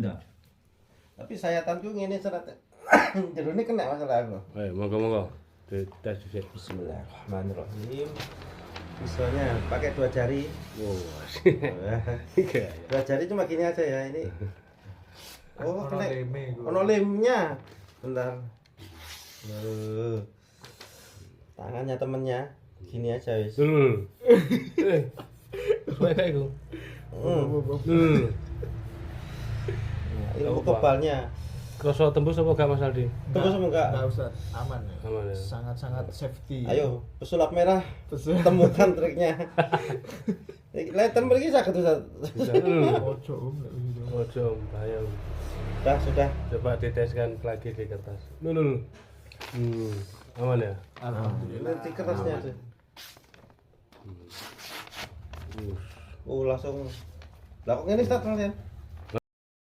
Nah, tapi sayatanku ngene serat. Jerone kena masalah aku. Ayo, monggo-monggo. Tes sih. Bismillahirrahmanirrahim. Pisaunya pakai 2 jari. Wow. 2 jari cuma gini aja ya ini. Oh, kena. Ono lemnya. Bentar. Tangannya temennya gini aja wis. Dulu. Supaya kayak itu. Ilmu kebalnya. Kroso tembus apa gak Mas Aldi? Tembus apa enggak? Enggak usah, aman ya. Aman ya. Sangat-sangat safety. Ayo, pesulap merah. Temukan triknya. Leten pergi sakit Ustaz. Bisa. Ojo gitu. Ojo, bahaya. Sudah. Coba diteskan lagi di kertas. Lulu. Aman ya? Alhamdulillah. Nanti kerasnya tuh. Langsung. Lah kok ngene Ustaz kalian?